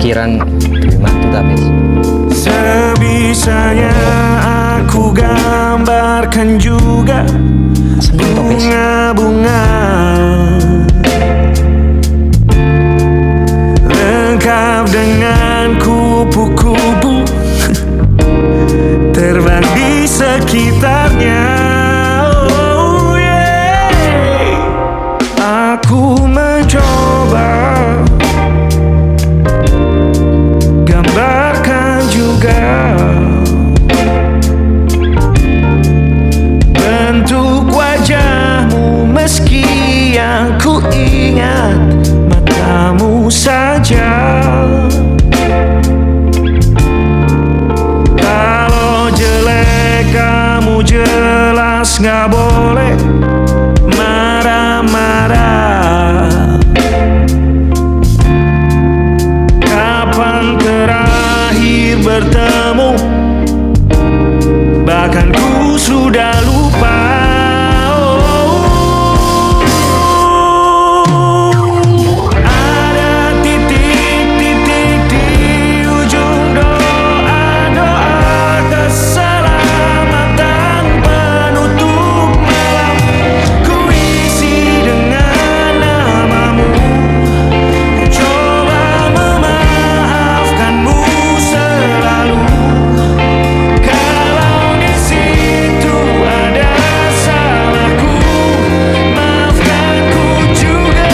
pikiran gimana tapi sebisanya aku gambarkan juga bunga-bunga lengkap dengan kupu-kupu terbang di sekitarnya. Oh yeah. Aku mencoba gambarkan juga bentuk wajahmu, meski yang ku ingat matamu saja. Kalau jelek kamu jelas gak boleh marah-marah. Kapan terakhir bertemu, bahkan ku sudah lupa. Ada titik-titik di ujung doa-doa keselamatan penutup malam. Ku isi dengan namamu, coba memaafkanmu selalu. Kalau di situ ada salahku, maafkanku juga.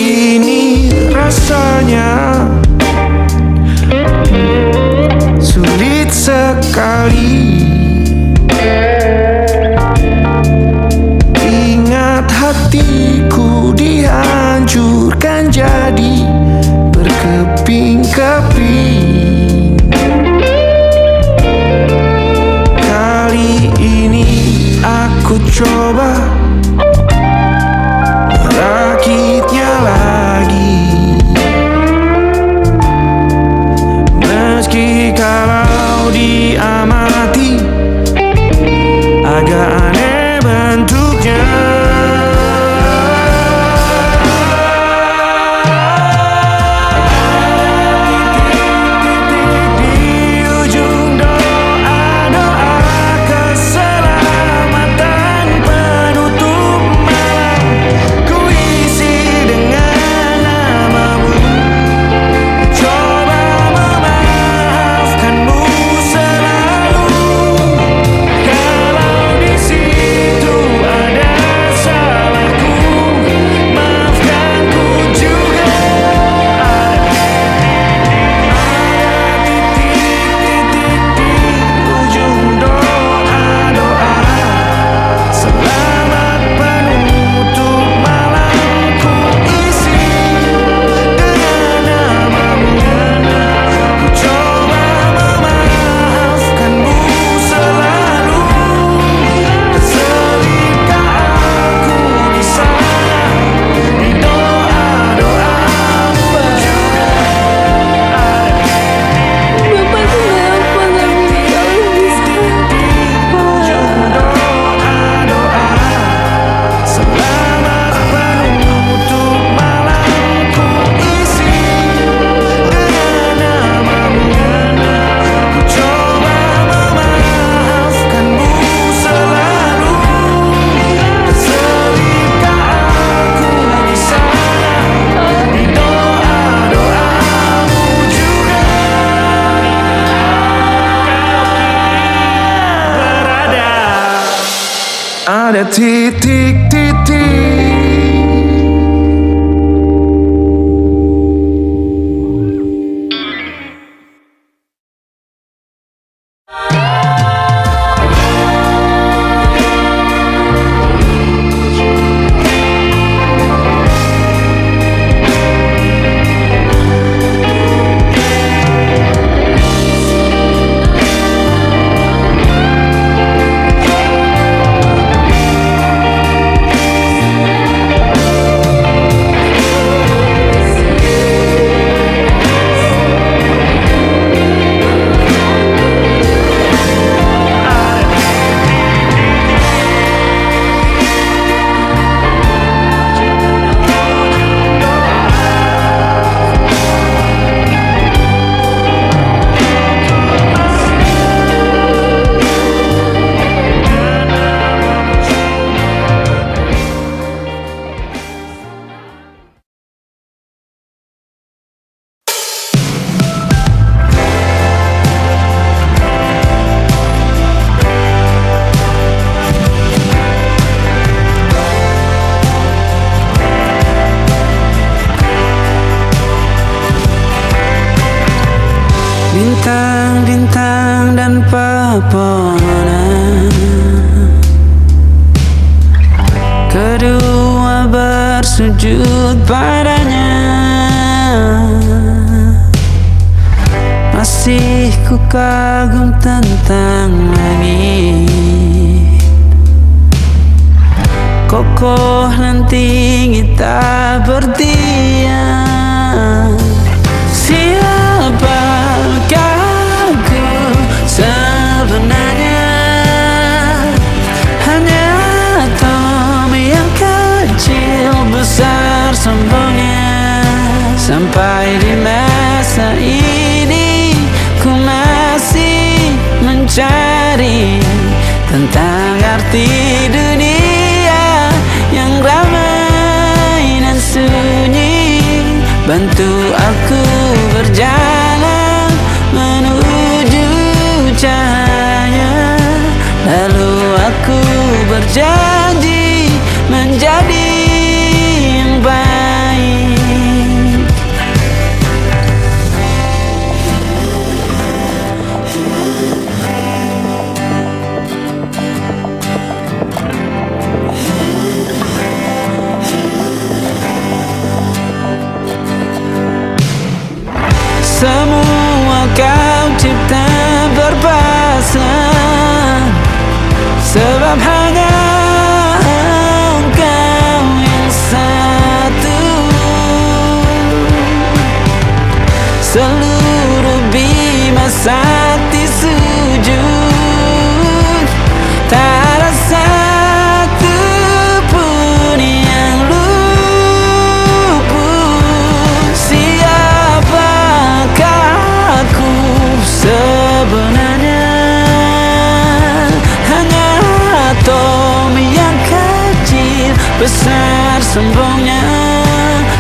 Ini rasanya sulit sekali. Ingat hatiku dihancurkan jadi berkeping-keping. Kali ini aku coba merakitnya lagi, meski kalau diamati agak aneh bentuknya. Titik-titik di ujung doa-doa keselamatan penutup malam. Ku isi dengan namamu, coba memaafkanmu selalu. Kalau di situ ada salahku, maafkanku juga. Ada titik-titik di ujung doa-doa selamat penutup malam. Ku isi dengan namamu, ku coba memaafkanmu selalu. Selipkah aku di sana, di doa-doamu juga. Bapak kenapa nggak bilang bisa? Ujung doa-doa selamat penutup malam. Ku isi dengan namamu, ku coba memaafkanmu selalu. Selipkah aku di sana, di doa-doamu juga. Berada ada titik-titik. bersujud padanya. Masih ku kagum tentang langit, kokoh dan tinggi tak berdiam. Siapakah ku sebenarnya? Hanya atom yang kecil besar sombongnya. Sampai di masa ini ku masih mencari tentang arti dunia yang ramai dan sunyi. Bantu aku berjalan menuju cahaya, lalu aku berjanji menjadi yang baik. Semua kau cipta berpasang, sebab hanya engkau yang satu. Seluruh bima sakti sujud, tak ada satu pun yang luput. Siapakah aku sebenarnya? Hanya atom yang kecil besar sombongnya.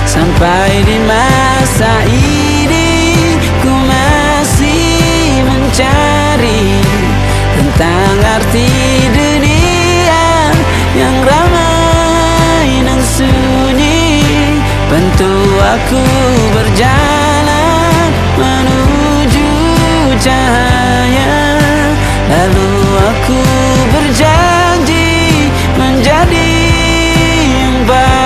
Sampai di masa ini ku masih mencari tentang arti dunia yang ramai dan sunyi. Bantu aku berjalan menuju cahaya, lalu aku berjanji menjadi yang baik.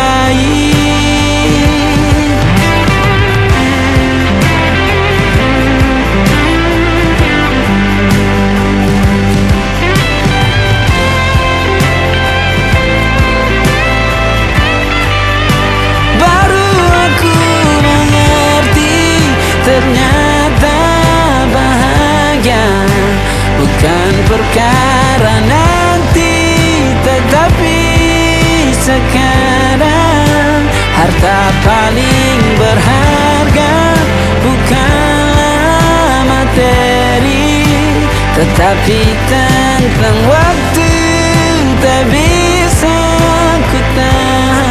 Baru aku mengerti, ternyata bahagia bukan perkara nanti, tetapi sekarang. Harta paling berharga bukanlah materi, tetapi tentang waktu tak bisa ku tahan.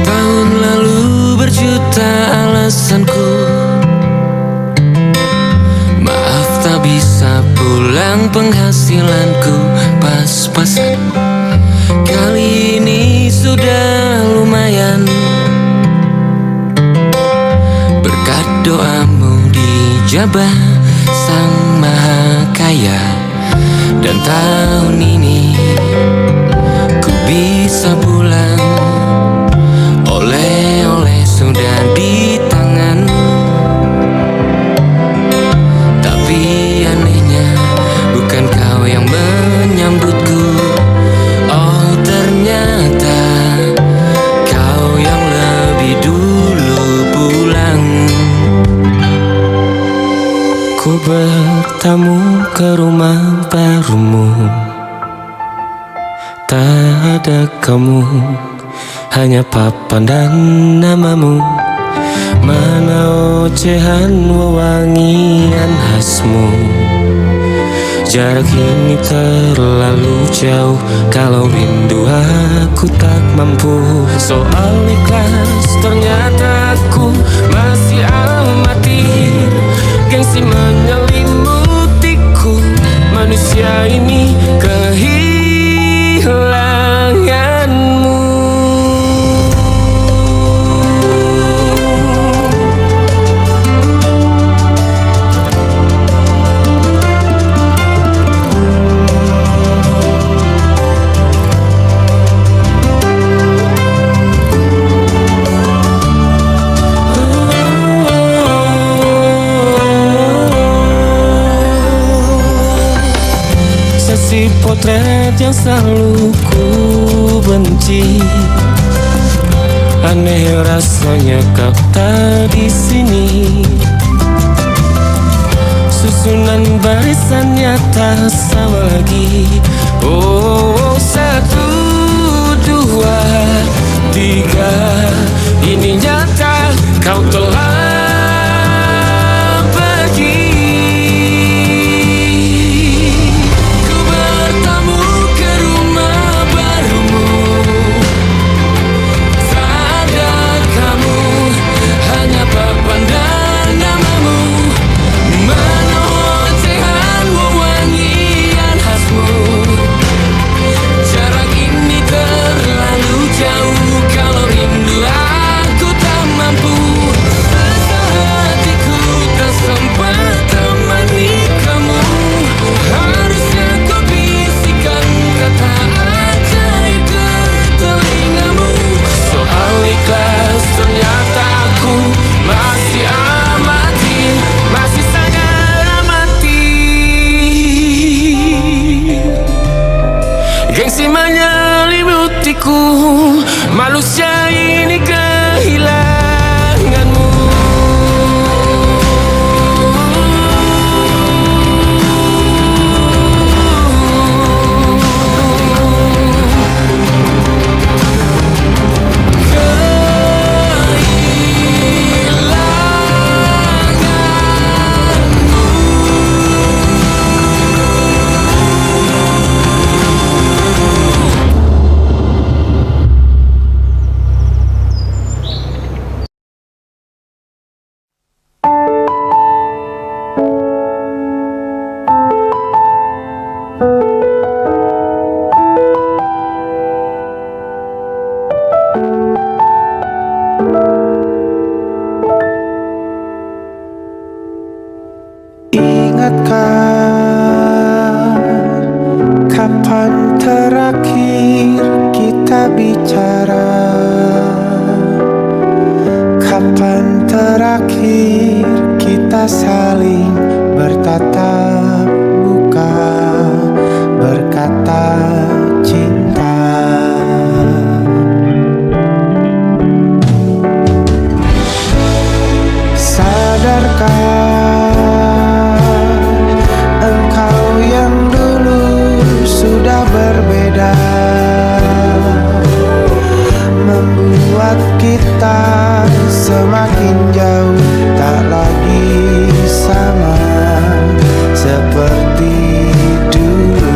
Tahun lalu berjuta alasanku, maaf tak bisa pulang, penghasilanku pas-pasan. Kali ini sudah lumayan, berkat doamu dijabah Sang Maha Kaya. Dan tahun ini ku bisa pulang, oleh-oleh sudah di tangan. Tapi anehnya bukan kau yang menyambutku. Oh, ternyata kau yang lebih dulu pulang. Ku bertamu ke rumah barumu, tak ada kamu, hanya papan dan namamu. Mana ocehan wewangian khasmu. Jarak ini terlalu jauh, kalau rindu aku tak mampu. Soal ikhlas ternyata aku masih amatir. seperti potret yang selalu ku benci. Aneh rasanya kau tak di sini. Susunan barisannya tak sama lagi. Oh, 1, 2, 3. Ini nyata kau telah pergi. Ku bertamu ke rumah barumu. Tak ada kamu, hanya papan dan namamu. Mana ocehan wewangian khasmu. Jarak ini terlalu jauh. Kalau rindu aku tak mampu. Hatiku tak sempat temani kamu. Harusnya kau bisikan kata ajaib ke telingamu. Soal ikhlas ternyata aku masih amati, masih sangat amati. Gengsi menyelimutiku, manusia ini kehilanganmu. Ingatkah kapan terakhir kita bicara? Kapan terakhir kita saling bertatap muka, berkata cinta? Sadarkah berbeda, membuat kita semakin jauh, tak lagi sama seperti dulu.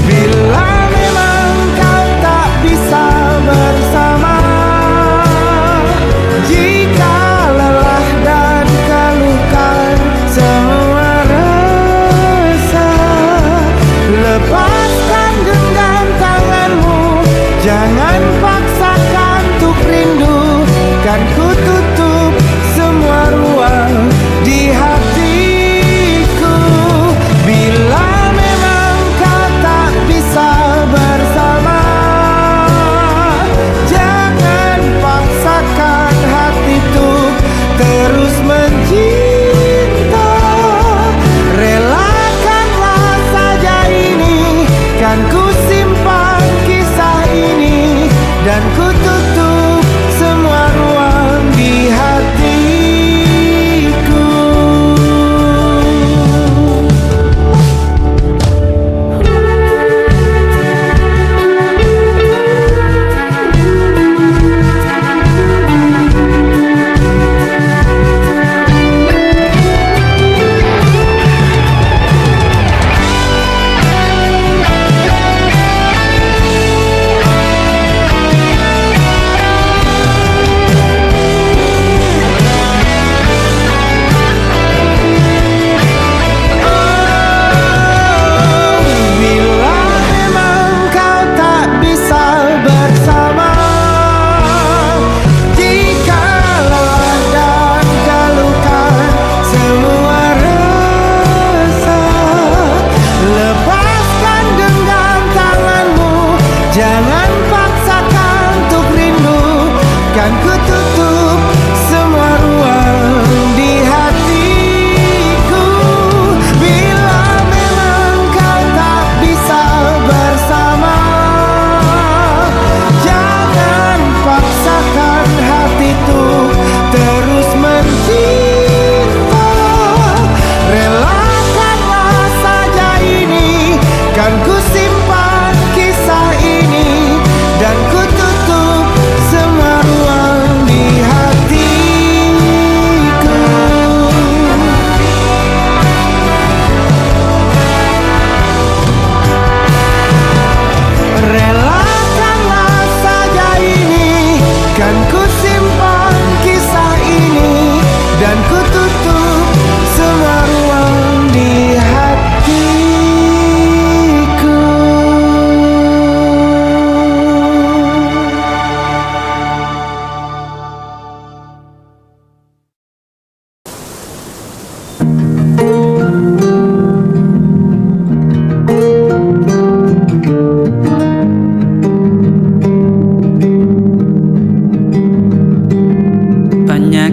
Bila memang kau tak bisa bersama, jika lelah dan keluhkan semua rasa, lepaskan genggam tanganmu. Jangan paksakan untuk rindu, kan ku tutup semua ruang di hatiku. Bila memang kau tak bisa bersama, jangan paksakan hati untuk terus mencinta. Relakanlah saja ini, kan ku simpan kisah ini, dan ku tutup semua ruang di hatiku.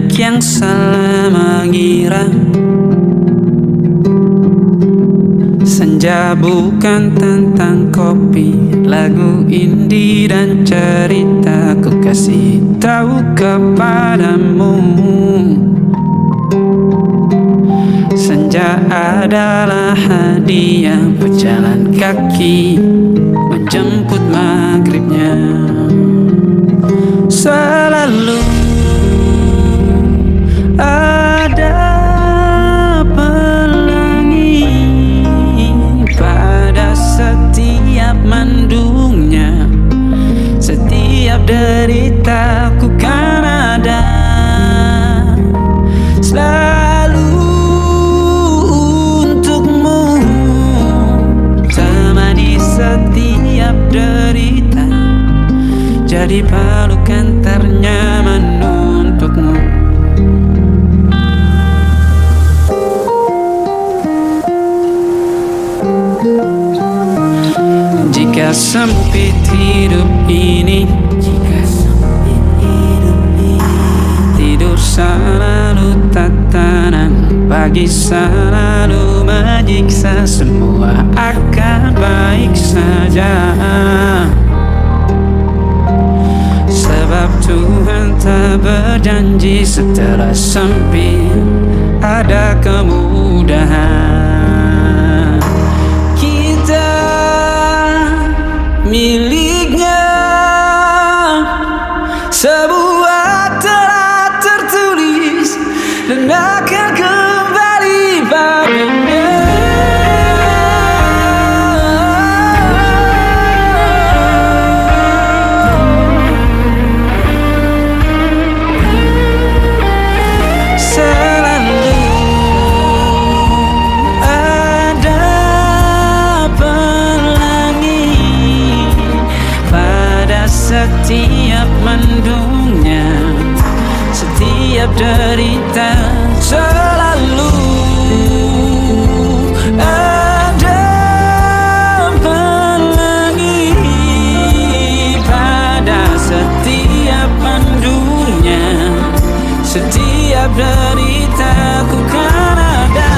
banyak yang salah mengira senja bukan tentang kopi, lagu indie dan cerita ku kasih tahu kepadamu. Senja adalah hadiah pejalan kaki menjemput maghribnya. Selalu ada pelangi pada setiap mendungnya. Setiap deritaku kan ada selalu untukmu, temani setiap derita, jadi pelukan ternyaman untukmu. Jika sempit hidup ini, tidur selalu tatanan, pagi selalu menyiksa, semua akan baik saja. Sebab Tuhan tak berjanji setelah sempit ada kemudahan. Kita miliknya, sebuah telah tertulis dan akan kembali padanya. Setiap mendungnya, setiap derita, selalu ada pelangi pada setiap mendungnya. Setiap derita ku kan ada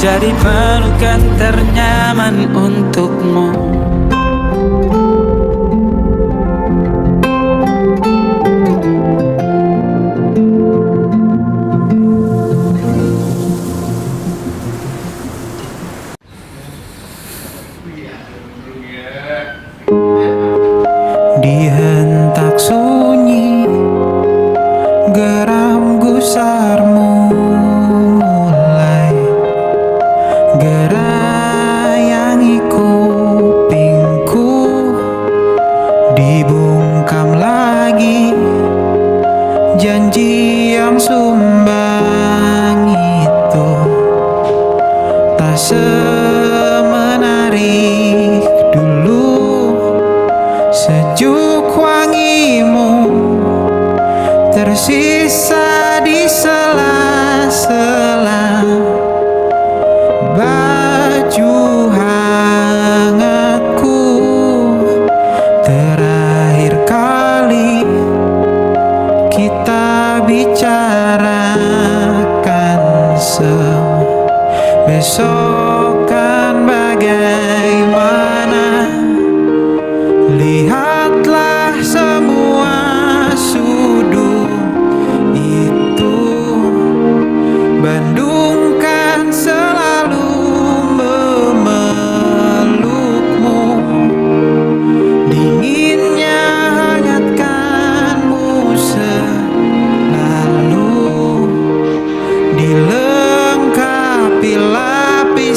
jadi pelukan ternyaman untukmu. Dihentak sunyi, geram gusarmu mulai gerayangi kupingku, dibungkam lagi janji yang sumbang itu, tak semenarik dulu. Sejuk wangimu tersisa di sela-sela baju hangatku. Terakhir kali kita bicarakan besokan bagaimana. Lihatlah semua sudut itu, Bandung kan selalu memelukmu. Dinginnya hangatkanmu selalu, dilengkapi lapis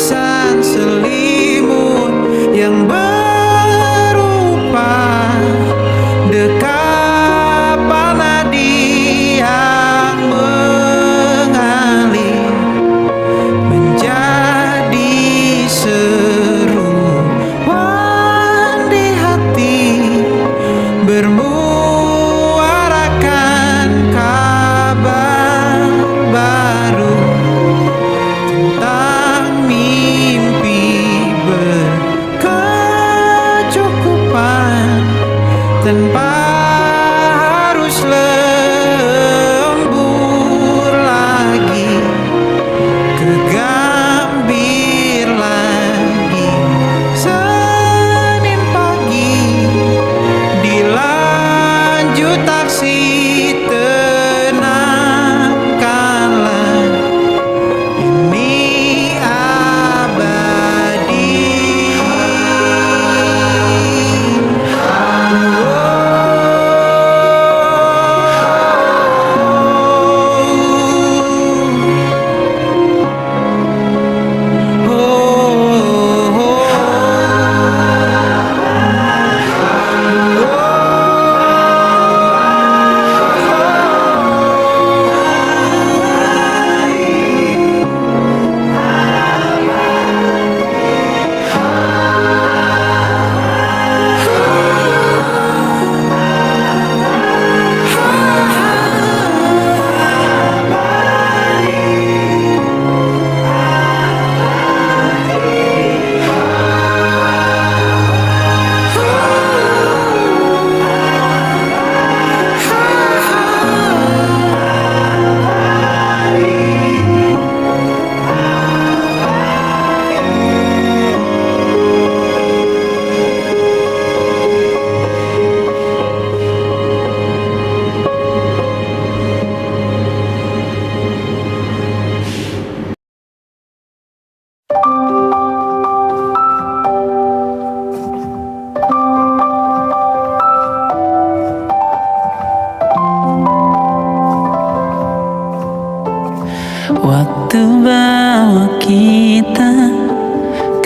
Waktu bawa kita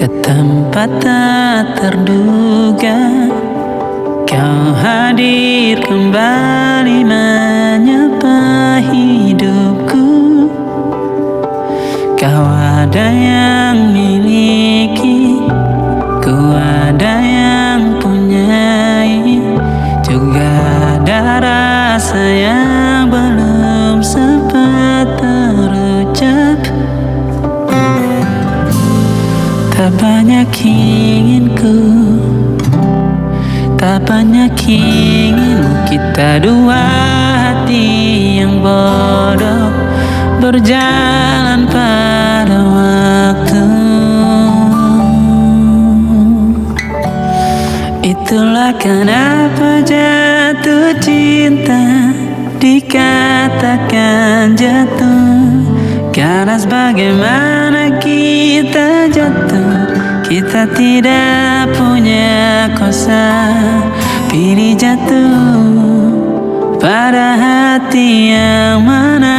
ke tempat tak terduga. Kau hadir kembali menyapa hidupku. Kau ada yang miliki, ku ada yang punyai. Juga ada rasa yang belum sempat terucap. Tak banyak inginku, tak banyak inginmu. Kita dua hati yang bodoh berjalan pada waktu. Itulah kenapa jatuh cinta dikatakan jatuh. Karena sebagaimana kita jatuh, kita tidak punya kuasa. Pilih jatuh pada hati yang mana.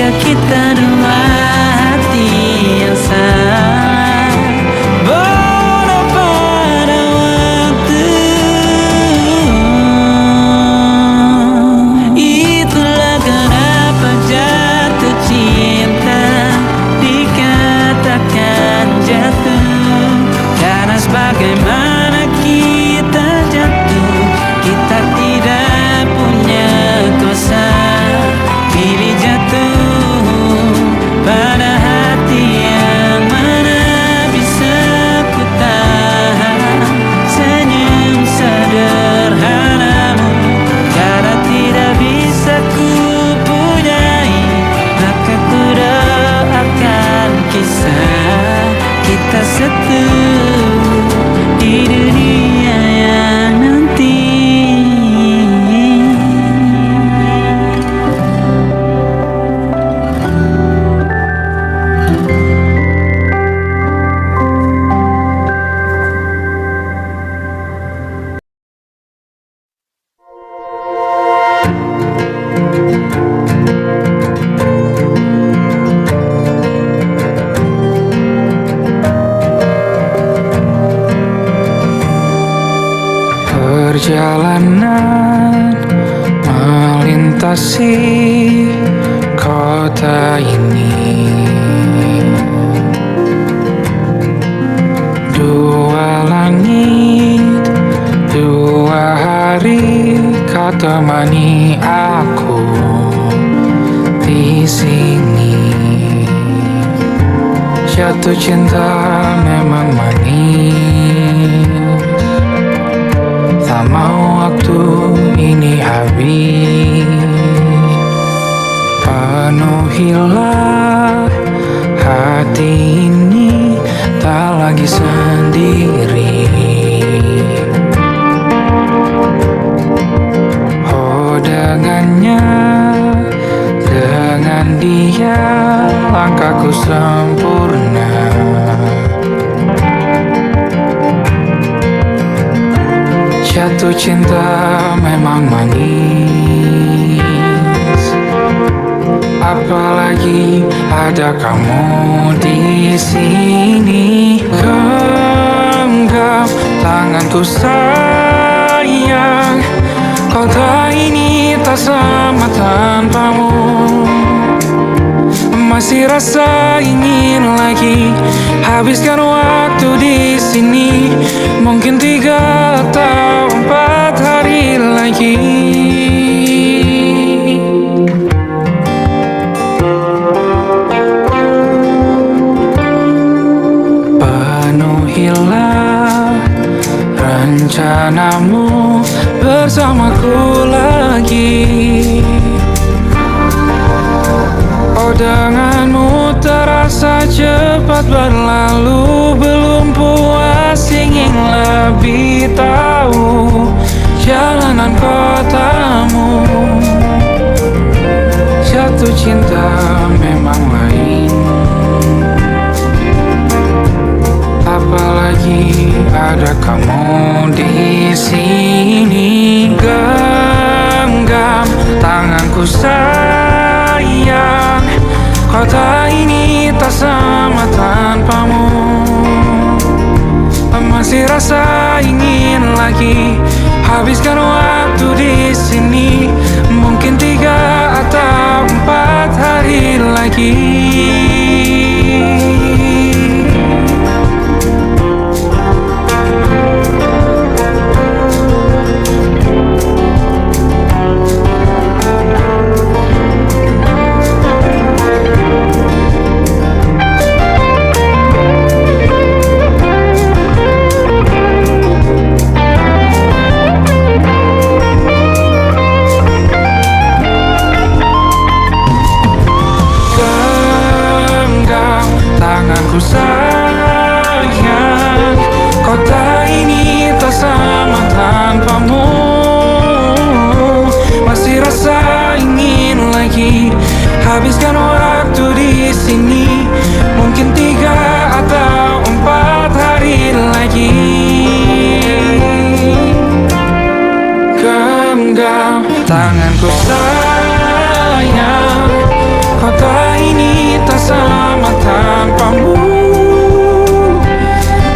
Kita dua hati yang salah, bodoh pada waktu. Itulah kenapa jatuh cinta dikatakan jatuh. Karena sebagaimana kita jatuh, kita tidak punya kuasa. Pilih jatuh pada hati yang mana. Bisa ku tahan senyum sederhanamu. Karena tidak bisa ku punyai, maka ku doakan kisah kita satu di dunia yang nanti. Perjalanan melintasi kota ini, dua langit, dua hari kau temani aku di sini. Jatuh cinta memang manis, tak mau waktu ini habis. Penuhilah hati ini, tak lagi sendiri. Oh dengannya, dengan dia langkahku sempurna. Jatuh cinta memang manis, apalagi ada kamu di sini. Genggam tanganku sayang, kota ini tak sama tanpamu. Masih rasa ingin lagi habiskan waktu di sini. Mungkin 3 atau 4 hari lagi. Penuhilah rencanamu bersamaku lagi. Oh, denganmu terasa cepat berlalu. Belum puas ingin lebih tahu jalanan kotamu. Jatuh cinta memang lain, apalagi ada kamu di sini. Genggam tanganku sayang, kota ini tak sama tanpamu. Masih rasa ingin lagi habiskan waktu di sini. Mungkin 3 atau 4 hari lagi. Tanganku sayang, kota ini tak sama tanpamu. Masih rasa ingin lagi habiskan waktu di sini. Mungkin 3 atau 4 hari lagi. Genggam tanganku sayang, kota ini tak sama tanpamu.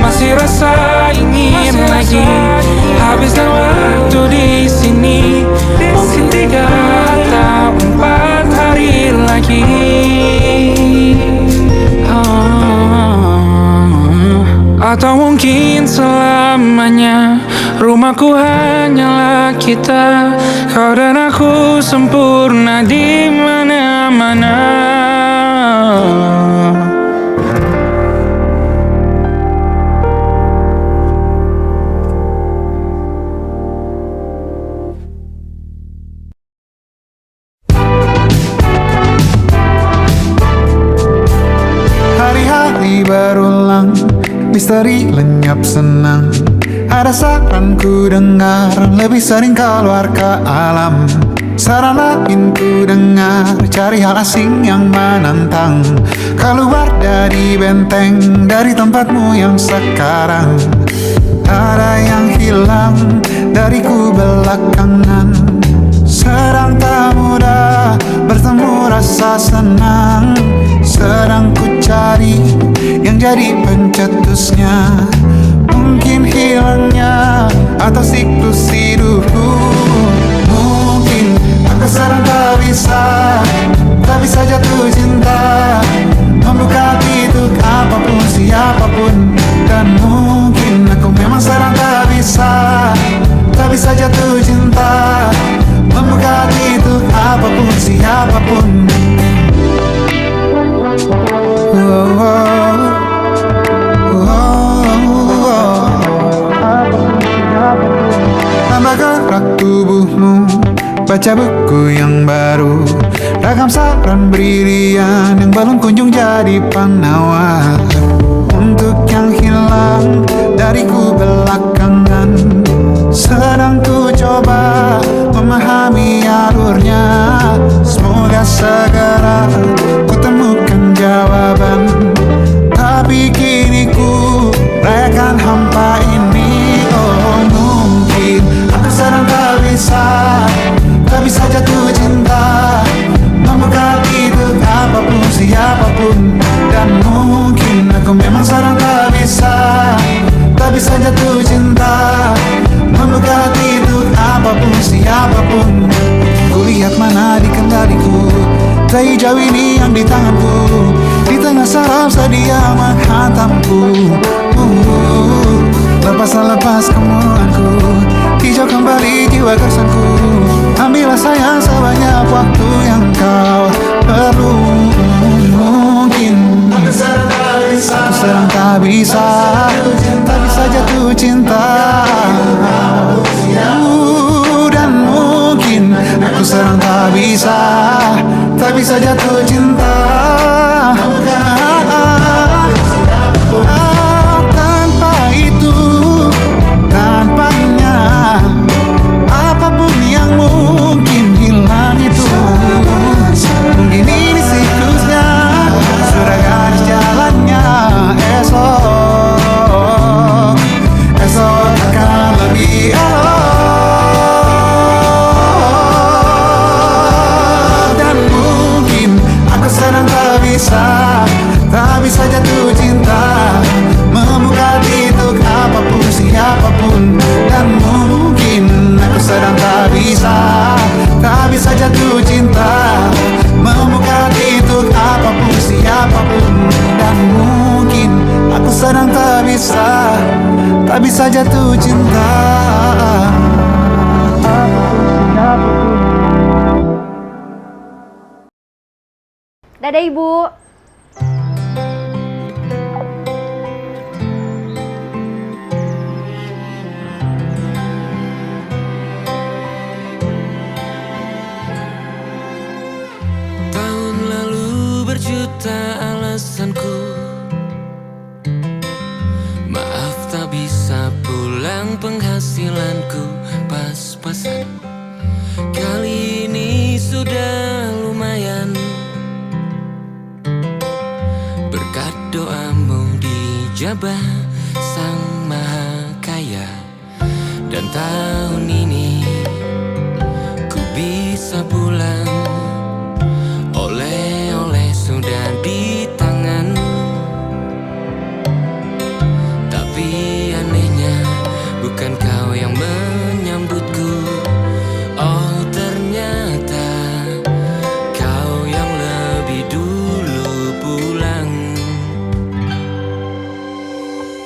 Masih rasa ingin lagi habiskan waktu di sini. Mungkin 3 atau 4 hari lagi. Atau mungkin selamanya. Rumahku hanyalah kita, kau dan aku sempurna di mana-mana. Hari-hari berulang, misteri lenyap senang. Ada saran ku dengar, lebih sering keluar ke alam. Saran lain ku dengar, cari hal asing yang menantang. Keluar dari benteng, dari tempatmu yang sekarang. Ada yang hilang dariku belakangan. Sedang tak mudah bertemu rasa senang. Sedang ku cari yang jadi pencetusnya. Mungkin hilangnya atau siklus hidupku. Mungkin aku sedang tak bisa jatuh cinta, membuka pintu apapun siapapun. Dan mungkin aku memang sedang tak bisa jatuh cinta, membuka pintu apapun siapapun. Tambah gerak tubuhmu, baca buku yang baru. Ragam saran brilian yang belum kunjung jadi penawar. Untuk yang hilang dariku belakangan, sedang ku coba memahami alurnya. Semoga segera ku temukan jawaban. Tapi kini ku rayakan hampa ini. Oh, mungkin aku sedang tak bisa jatuh cinta, membuka pintu apapun siapapun. Dan mungkin aku memang sedang tak bisa jatuh cinta, membuka pintu apapun siapapun. Kulihat mana di kendaliku, teh hijau ini yang di tanganku. Di tengah saraf sedia menghantamku. Lepas kemuanku, hijau kembali jiwa gersanku. Ambillah sayang sebanyak waktu yang kau perlu. Mungkin aku sedang tak bisa jatuh cinta, bisa jatuh cinta. Dadah Ibu. Tahun lalu berjuta alasanku, maaf tak bisa pulang, penghasilanku pas-pasan. Kali ini sudah lumayan, berkat doamu dijabah Sang Maha Kaya. Dan tahun ini ku bisa pulang, oleh-oleh sudah di tangan. Tapi anehnya bukan kau yang menyambutku. Oh ternyata kau yang lebih dulu pulang.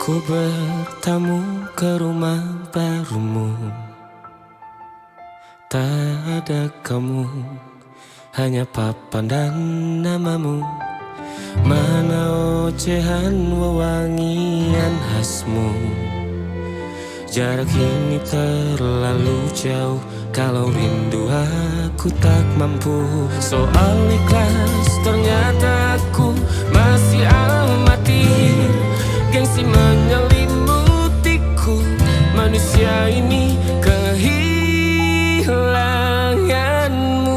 Ku bertamu ke rumah barumu, tak ada kamu, hanya papan dan namamu. Mana ocehan wewangian khasmu. Jarak ini terlalu jauh, kalau rindu aku tak mampu. Soal ikhlas ternyata aku masih amati. Gengsi menyelimutiku, manusia ini kehilanganmu.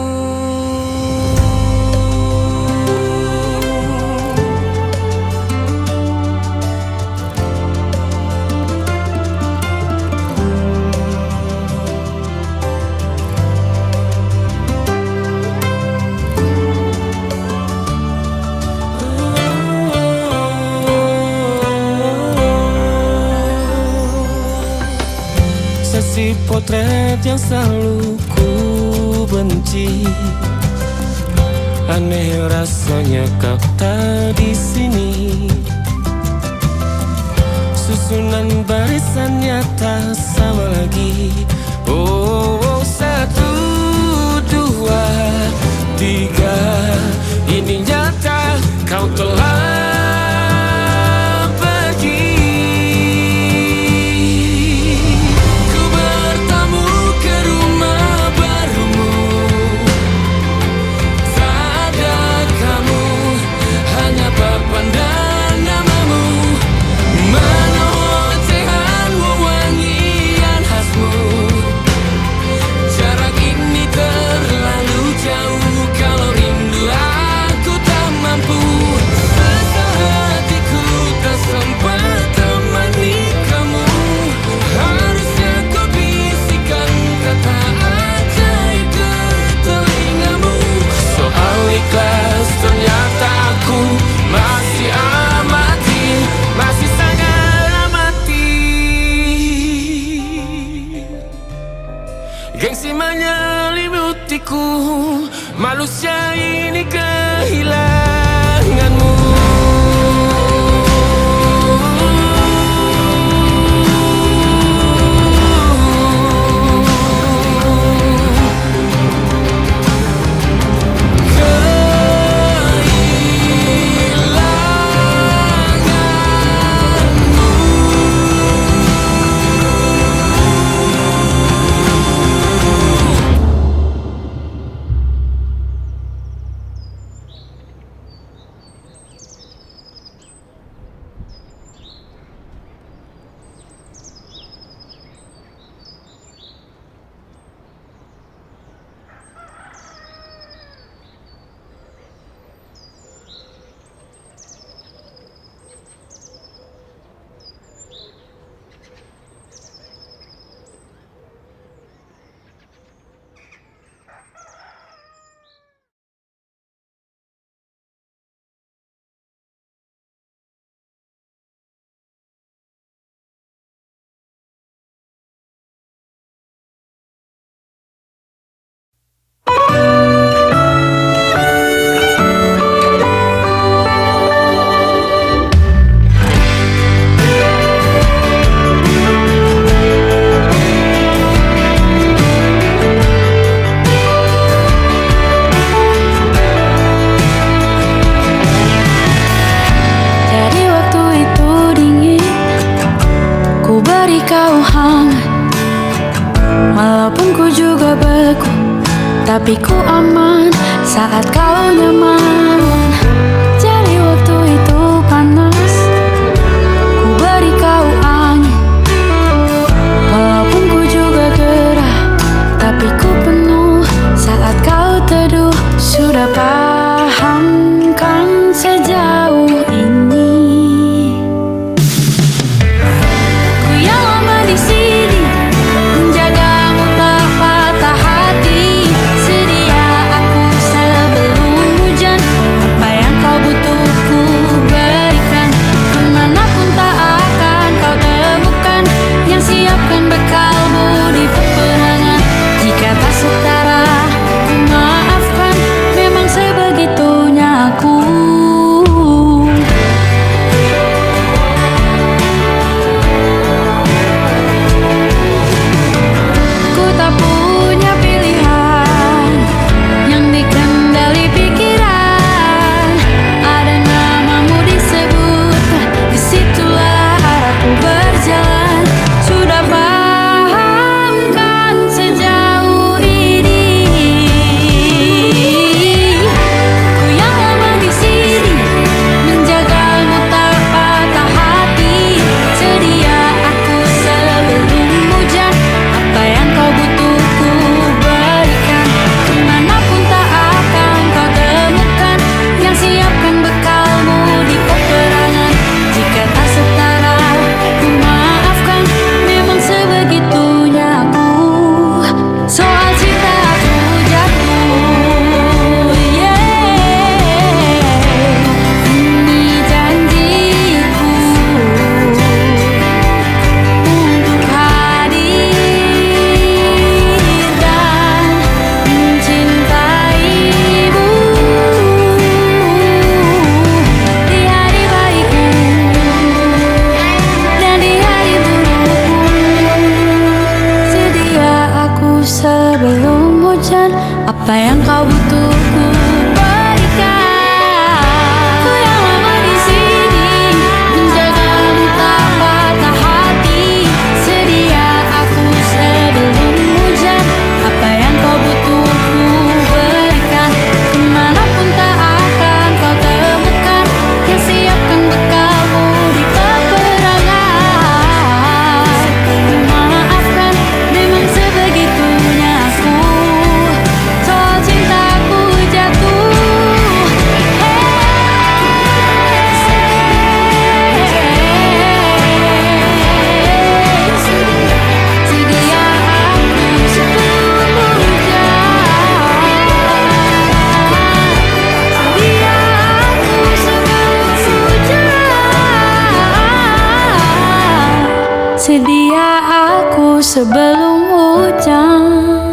Sesi potret yang selalu ku benci, aneh rasanya kau tak di sini. Susunan barisannya tak sama lagi. Oh, 1, 2, 3, ini nyata kau telah pergi. Ku bertamu ke rumah barumu, tak ada kamu, hanya papan dan namamu. Mana ocehan wewangian khasmu. Jarak ini terlalu jauh, kalau rindu aku tak mampu. Rasa hatiku tak sempat temani kamu. Harusnya kau bisikan kata ajaib ke telingamu. Soal ikhlas ternyata aku masih amati, masih sangat amati. Gengsi menyelimutiku, manusia ini kehilanganmu. hangat. Walaupun ku juga beku, tapi ku aman saat kau nyaman. Jadi waktu itu panas, ku beri kau angin. Walaupun ku juga gerah, tapi ku penuh saat kau teduh. Sudah paham kan sejauh ini? Ku yang lama di sini menjagamu tak patah hati. Sedia aku sebelum hujan. Apa yang kau butuh ku berikan. Kemanapun tak akan kau temukan yang siapkan bekalmu di peperangan. Jika tak setara ku maafkan, memang sebegitunya aku. Ku tak punya pilihan yang dikendali pikiran. Ada namamu disebutkan, disitulah arahku berjalan. Sudah paham kan sejauh ini? Ku yang lama di sini menjagamu tak patah hati. Sedia aku sebelum hujan. Apa yang kau butuh ku berikan. Kemanapun tak akan kau temukan yang siapkan bekalmu di peperangan. Jika tak setara ku maafkan, memang sebegitunya aku. Soal cinta aku jatuh, ini janjiku untuk hadir dan mencintaimu di hari baikku dan di hari burukku. Sedia aku sebelum hujan. Apa yang kau butuh ku berikan. Ku yang lama di sini menjagamu tak patah hati. Sedia aku sebelum hujan. Apa yang kau butuh ku berikan. Kemanapun tak akan kau temukan yang siapkan bekalmu di peperangan. Maafkan, memang sebegitunya aku. Soal cintaku jatuh, sedia aku sebelum hujan. Sedia aku sebelum hujan. Sedia aku sebelum hujan.